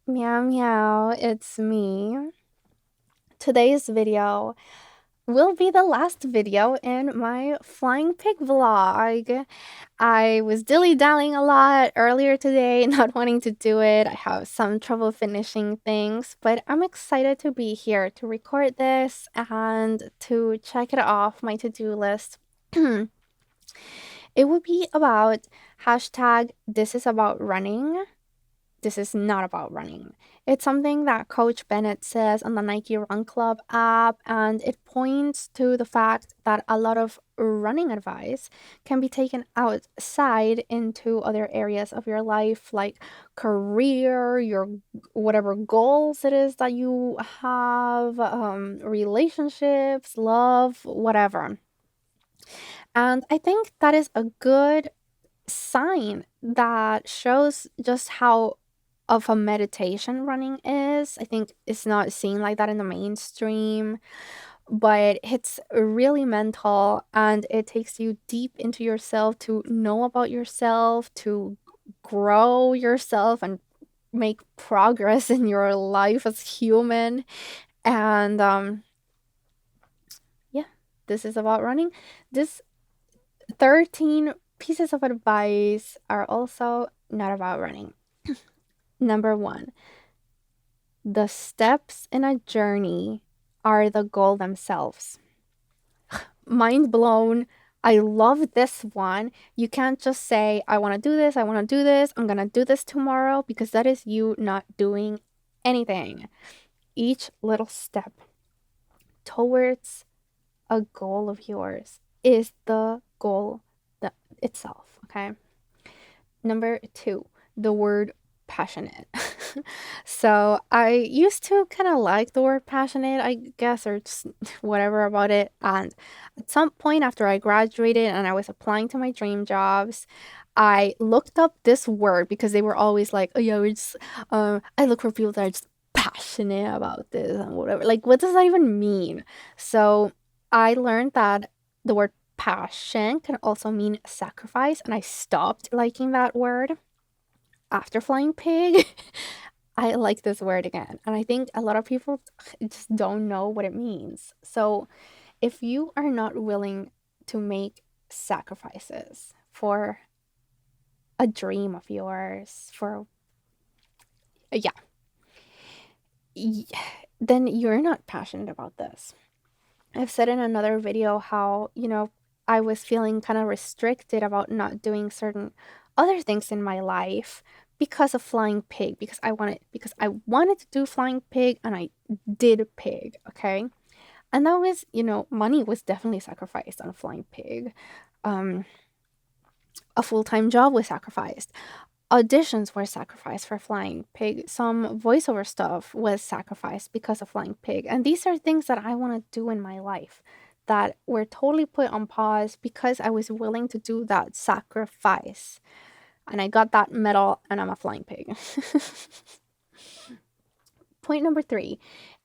Meow meow, it's me. Today's video will be the last video in my flying pig vlog. I was dilly-dallying a lot earlier today, not wanting to do it. I have some trouble finishing things, but I'm excited to be here to record this and to check it off my to-do list. It would be about hashtag this is about running. This is not about running. It's something that Coach Bennett says on the Nike Run Club app, and it points to the fact that a lot of running advice can be taken outside into other areas of your life, like career, your whatever goals it is that you have, relationships, love, whatever. And I think that is a good sign that shows just how of a meditation running is. I think it's not seen like that in the mainstream, but it's really mental and it takes you deep into yourself to know about yourself, to grow yourself and make progress in your life as human. And yeah, this is about running. This 13 pieces of advice are also not about running. Number one, the steps in a journey are the goal themselves. Mind blown. I love this one. You can't just say, I want to do this, I want to do this, I'm going to do this tomorrow, because that is you not doing anything. Each little step towards a goal of yours is the goal itself, okay? Number two, the word passionate. So I used to kind of like the word passionate, I guess, or just whatever about it. And at some point after I graduated and I was applying to my dream jobs, I looked up this word because they were always like, oh yeah, we're just, I look for people that are just passionate about this and whatever. Like, what does that even mean? So I learned that the word passion can also mean sacrifice, and I stopped liking that word after flying pig. I like this word again, and I think a lot of people just don't know what it means. So if you are not willing to make sacrifices for a dream of yours, for yeah, then you're not passionate about this. I've said in another video how, I was feeling kind of restricted about not doing certain other things in my life because of flying pig, because I wanted to do flying pig and I did pig, okay? And that was, money was definitely sacrificed on flying pig. Um a full-time job was sacrificed. Auditions were sacrificed for flying pig. Some voiceover stuff was sacrificed because of flying pig. And these are things that I want to do in my life that were totally put on pause because I was willing to do that sacrifice. And I got that medal and I'm a flying pig. Point number three.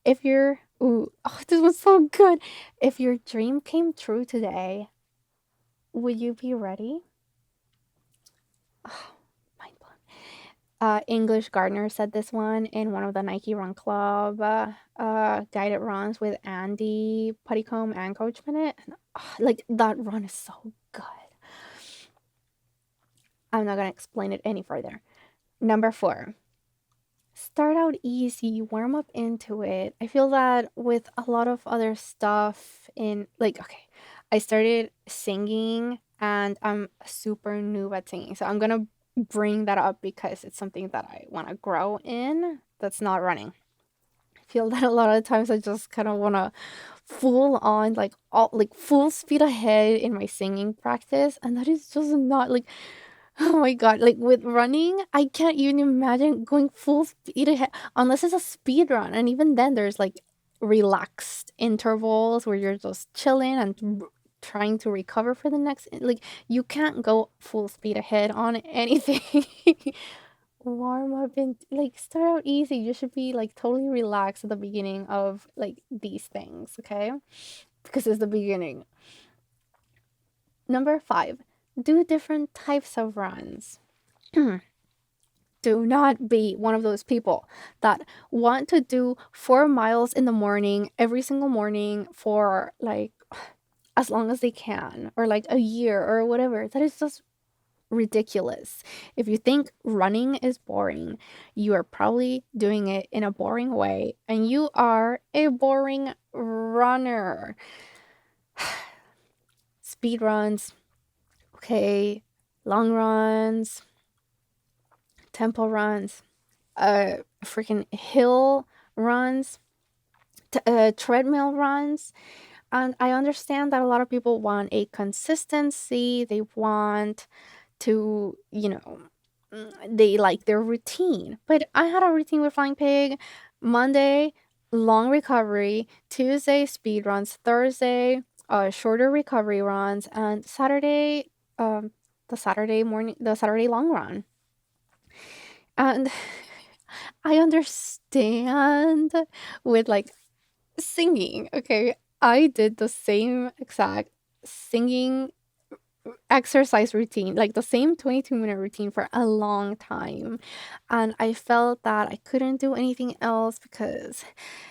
If your ooh, oh, this was so good. If your dream came true today, would you be ready? Oh, mind blown. English Gardner said this in one of the Nike Run Club guided runs with Andy Puttycomb and Coach Bennett. And, like, that run is so good. I'm not gonna explain it any further. Number four, start out easy, warm up into it. I feel that with a lot of other stuff in, like, okay, I started singing and I'm super noob at singing, so I'm gonna bring that up because it's something that I want to grow in that's not running. I feel that a lot of times I just kind of want to full on, like, all like full speed ahead in my singing practice, and that is just not like, oh my god, like with running I can't even imagine going full speed ahead unless it's a speed run, and even then there's like relaxed intervals where you're just chilling and trying to recover for the next, like, you can't go full speed ahead on anything. Warm up and like start out easy. You should be like totally relaxed at the beginning of like these things, okay? Because it's the beginning. Number five, do different types of runs. Do not be one of those people that want to do 4 miles in the morning every single morning for like as long as they can, or like a year or whatever. That is just ridiculous. If you think running is boring, you are probably doing it in a boring way, and you are a boring runner. Speed runs, okay, long runs, tempo runs, freaking hill runs, treadmill runs. And I understand that a lot of people want a consistency. They want to, they like their routine. But I had a routine with Flying Pig. Monday, long recovery. Tuesday, speed runs. Thursday, shorter recovery runs. And Saturday, the Saturday long run. And I understand with like singing. Okay, I did the same exact singing exercise routine, like the same 22-minute routine for a long time. And I felt that I couldn't do anything else because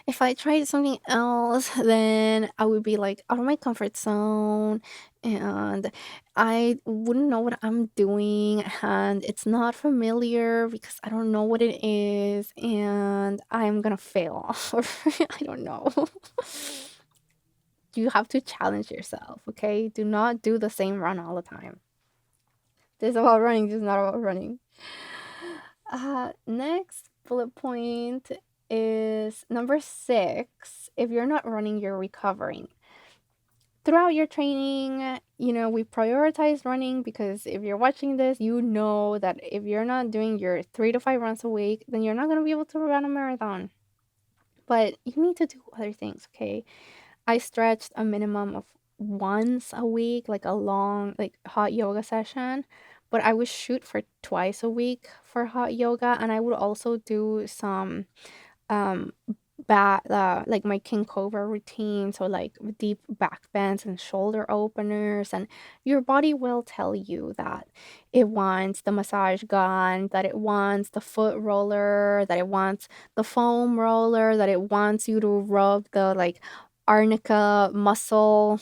if I tried something else, then I would be like out of my comfort zone and I wouldn't know what I'm doing. And it's not familiar because I don't know what it is and I'm gonna fail. Or I don't know. You have to challenge yourself, okay? Do not do the same run all the time. This is about running, this is not about running. Next bullet point is number 6. If you're not running, you're recovering. Throughout your training, we prioritize running because if you're watching this, you know that if you're not doing your 3 to 5 runs a week, then you're not going to be able to run a marathon. But you need to do other things, okay? I stretched a minimum of once a week, like a long, like hot yoga session. But I would shoot for twice a week for hot yoga, and I would also do some um like my king cobra routine, so like deep back bends and shoulder openers. And your body will tell you that it wants the massage gun, that it wants the foot roller, that it wants the foam roller, that it wants you to rub the like arnica muscle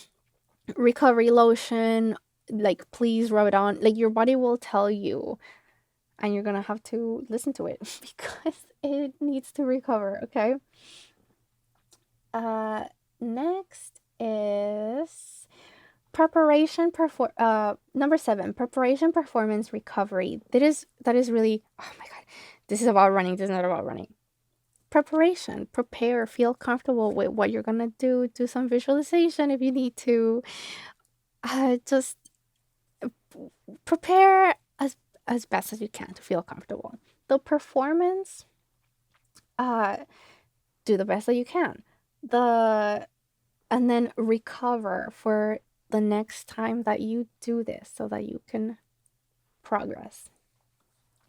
recovery lotion, like please rub it on. Like your body will tell you, and you're gonna have to listen to it because it needs to recover, okay? Uh, Next is number 7, preparation, performance, recovery. That is really, oh my god, this is about running. This is not about running. Preparation, prepare, feel comfortable with what you're gonna do some visualization if you need to. Just prepare as best as you can to feel comfortable. The performance, uh, do the best that you can. And then recover for the next time that you do this so that you can progress.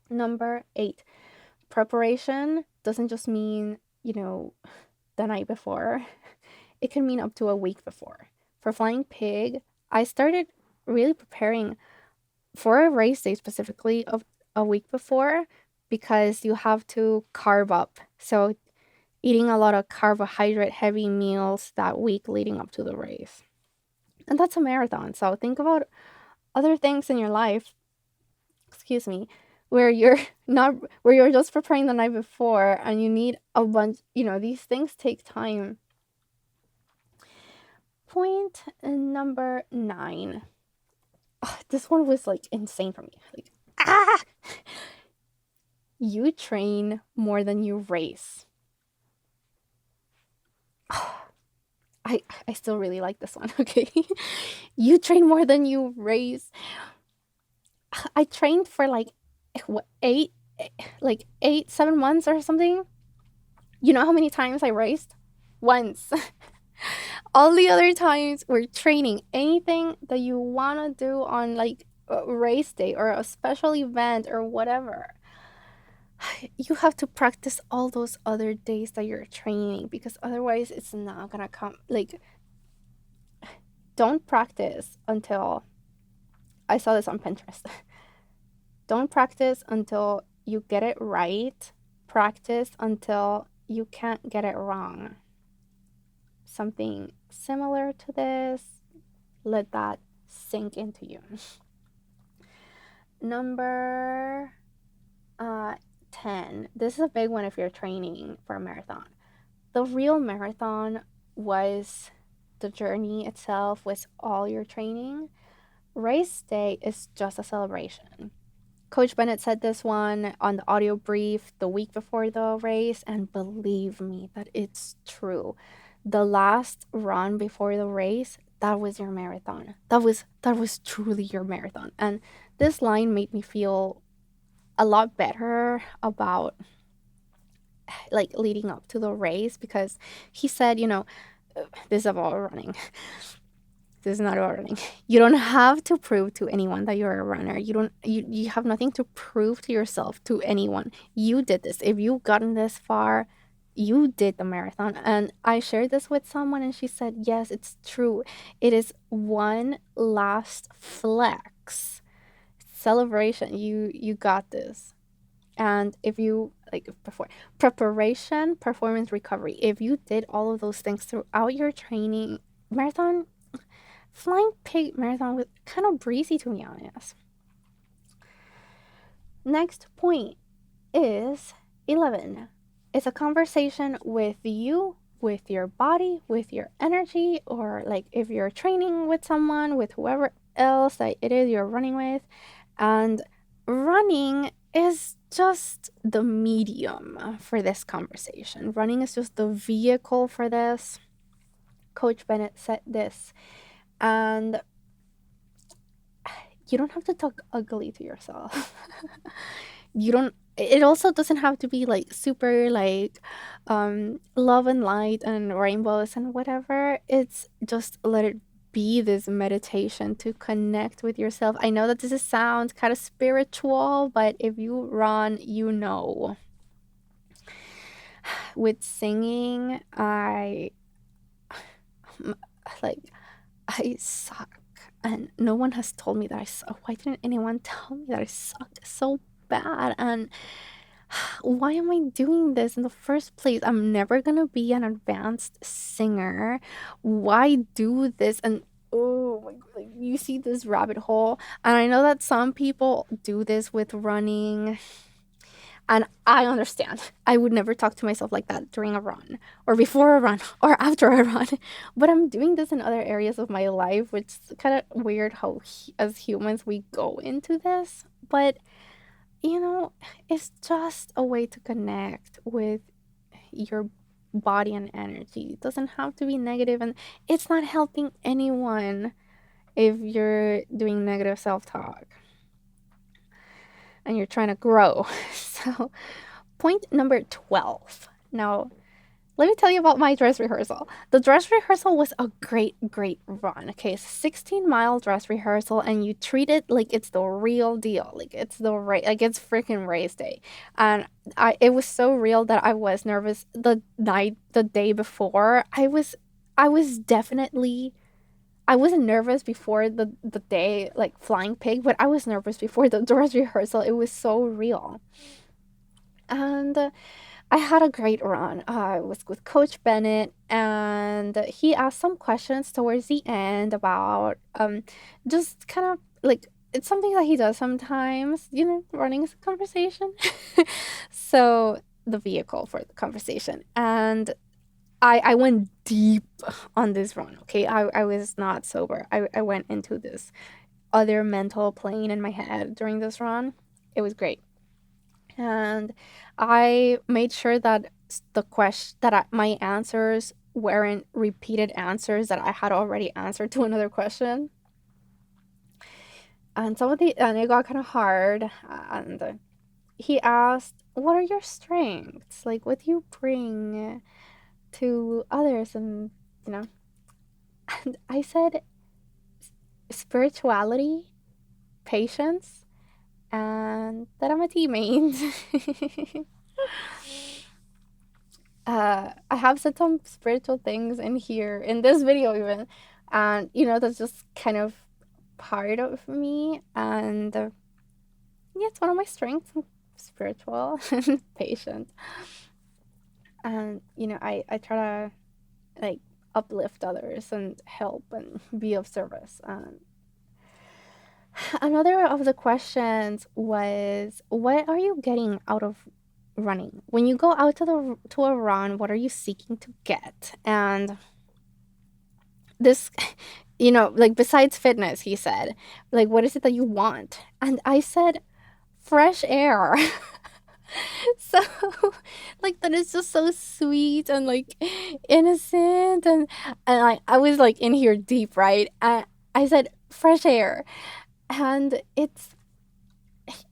Number 8, preparation doesn't just mean, the night before. It can mean up to a week before. For Flying Pig, I started really preparing for a race day specifically of a week before because you have to carb up. So eating a lot of carbohydrate heavy meals that week leading up to the race. And that's a marathon. So think about other things in your life, excuse me, where you're not where you're just preparing the night before and you need a bunch, these things take time. Point number 9. Ugh, this one was like insane for me. Like, you train more than you race. I still really like this one, okay? You train more than you race. I trained for like what, 7 months or something. You know how many times I raced? Once. All the other times we're training. Anything that you want to do on like a race day or a special event or whatever, you have to practice all those other days that you're training because otherwise it's not gonna come. Like, don't practice until, I saw this on Pinterest. Don't practice until you get it right, practice until you can't get it wrong. Something similar to this, let that sink into you. Number 10. This is a big one if you're training for a marathon. The real marathon was the journey itself, was all your training. Race day is just a celebration. Coach Bennett said this one on the audio brief the week before the race, and believe me that it's true. The last run before the race, that was your marathon. That was truly your marathon. And this line made me feel a lot better about like leading up to the race, because he said, this is about running. This is not about running. You don't have to prove to anyone that you're a runner. You have nothing to prove to yourself, to anyone. You did this. If you've gotten this far, you did the marathon. And I shared this with someone and she said, yes, it's true. It is one last flex. Celebration. You got this. And if you, like before, preparation, performance, recovery, if you did all of those things throughout your training, marathon, Flying Pig Marathon was kind of breezy, to be honest. Next point is 11. It's a conversation with you, with your body, with your energy, or like if you're training with someone, with whoever else that it is you're running with. And running is just the medium for this conversation. Running is just the vehicle for this. Coach Bennett said this. And you don't have to talk ugly to yourself. It also doesn't have to be like super like love and light and rainbows and whatever. It's just let it be this meditation to connect with yourself. I know that this sounds kind of spiritual, but if you run, you know. With singing, I suck. And no one has told me that I suck. Why didn't anyone tell me that I sucked so bad? And why am I doing this in the first place? I'm never gonna be an advanced singer. Why do this? And oh my god, like, you see this rabbit hole. And I know that some people do this with running. And I understand. I would never talk to myself like that during a run, or before a run, or after a run. But I'm doing this in other areas of my life, which is kind of weird how, as humans, we go into this. But, it's just a way to connect with your body and energy. It doesn't have to be negative, and it's not helping anyone if you're doing negative self talk and you're trying to grow. So, point number 12. Now, let me tell you about my dress rehearsal. The dress rehearsal was a great, great run. Okay, it's a 16-mile dress rehearsal, and you treat it like it's the real deal. Like it's it's freaking race day. And it was so real that I was nervous the day before. I wasn't nervous before the day, like Flying Pig, but I was nervous before the dress rehearsal. It was so real. And I had a great run. I was with Coach Bennett, and he asked some questions towards the end about just kind of like, it's something that he does sometimes, running is a conversation. So the vehicle for the conversation. And I went deep on this run, okay? I was not sober. I went into this other mental plane in my head during this run. It was great. And I made sure that my answers weren't repeated answers that I had already answered to another question. And and it got kind of hard. And he asked, "What are your strengths? Like, what do you bring to others?" And and I said, spirituality, patience, and that I'm a teammate. I have said some spiritual things in here, in this video even, and that's just kind of part of me, and yeah, it's one of my strengths. spiritual and patient. And I try to like uplift others and help and be of service. And another of the questions was, what are you getting out of running? When you go out to a run, what are you seeking to get? And this, like besides fitness, he said, like, what is it that you want? And I said, fresh air. So, like, that is just so sweet and like innocent, and I was like in here deep, right? I said fresh air, and it's,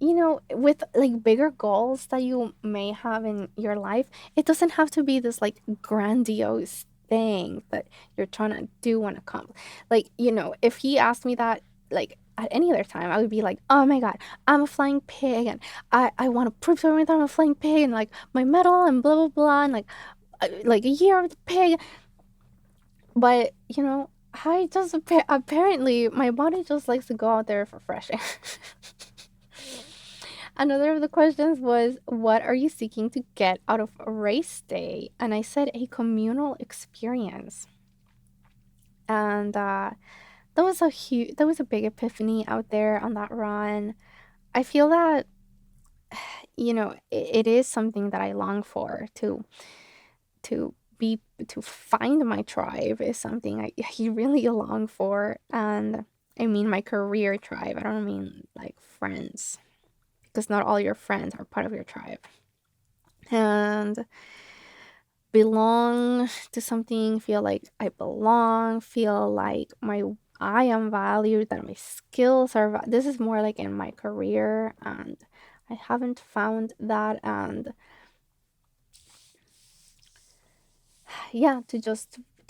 with like bigger goals that you may have in your life, it doesn't have to be this like grandiose thing that you're trying to do and accomplish. Like, if he asked me that, like, at any other time, I would be like, oh my God, I'm a flying pig, and I want to prove to everyone that I'm a flying pig, and like my medal and blah blah blah, and like a year of the pig. But I just apparently my body just likes to go out there for fresh air. Another of the questions was, what are you seeking to get out of a race day? And I said a communal experience. And that was a big epiphany out there on that run. I feel that it is something that I long for, to be to find my tribe is something I really long for. And I mean my career tribe. I don't mean like friends, because not all your friends are part of your tribe. And belong to something, feel like I belong, feel like I am valued, that my skills are this is more like in my career, and I haven't found that. And yeah, to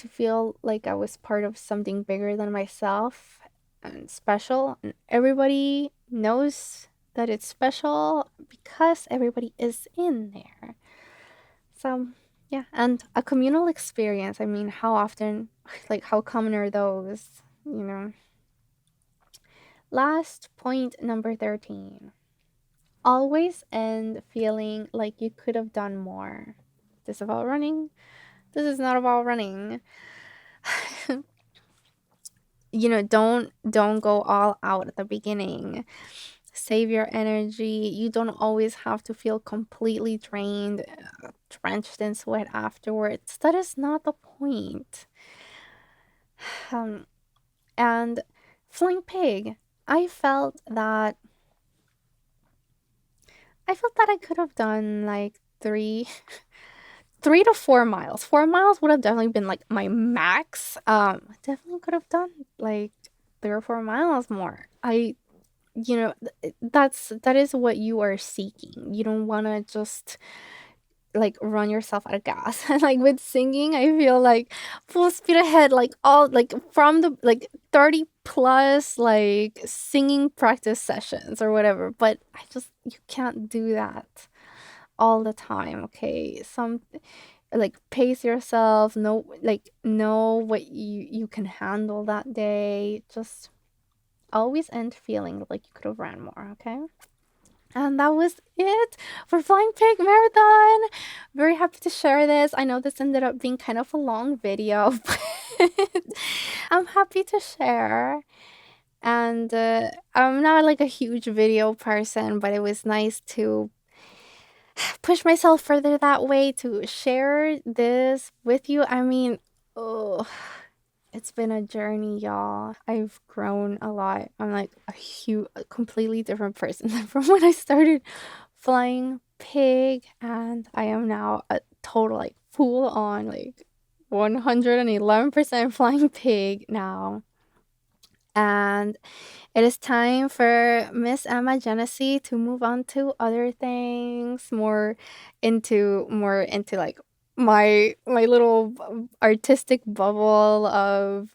feel like I was part of something bigger than myself and special, and everybody knows that it's special because everybody is in there. So, yeah, and a communal experience. I mean, how often, like, how common are those? Last point, number 13. Always end feeling like you could have done more. This about running? This is not about running. Don't go all out at the beginning. Save your energy. You don't always have to feel completely drained, drenched in sweat afterwards. That is not the point. Um, and Flying Pig, I felt that I could have done like 3 to 4 miles. 4 miles would have definitely been like my max. Definitely could have done like 3 or 4 miles more. That is what you are seeking. You don't want to just like run yourself out of gas. And like with singing, I feel like full speed ahead, like all like from the like 30 plus like singing practice sessions or whatever. But you can't do that all the time. Okay, some like pace yourself. Know what you can handle that day. Just always end feeling like you could have ran more. Okay. And that was it for Flying Pig Marathon. Very happy to share this. I know this ended up being kind of a long video, but I'm happy to share. And I'm not like a huge video person, but it was nice to push myself further that way, to share this with you. I mean, oh, it's been a journey, y'all. I've grown a lot. I'm like a completely different person than from when I started Flying Pig, and I am now a total like full on like 111% Flying Pig now. And it is time for Miss Emma Genesee to move on to other things, more into like my little artistic bubble of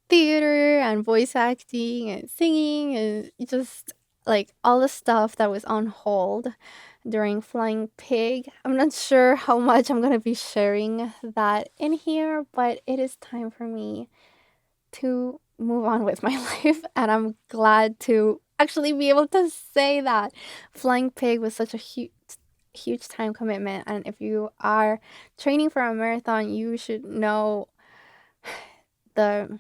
theater and voice acting and singing, and just like all the stuff that was on hold during Flying Pig. I'm not sure how much I'm gonna be sharing that in here, but it is time for me to move on with my life, and I'm actually be able to say that. Flying pig was such a huge time commitment, and if you are training for a marathon, you should know the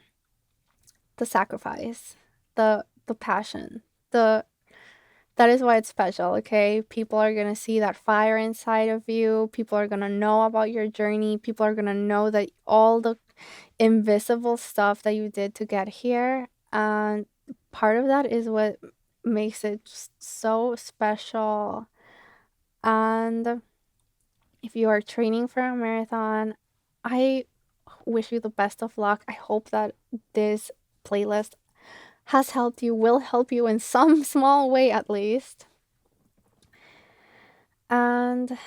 sacrifice, the passion, the that is why it's special, okay? People are gonna see that fire inside of you. People are gonna know about your journey. People are gonna know that all the invisible stuff that you did to get here. And part of that is what makes it just so special. And if you are training for a marathon, I wish you the best of luck. I hope that this playlist has helped you, will help you in some small way at least. And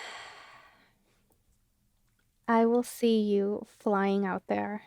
I will see you flying out there.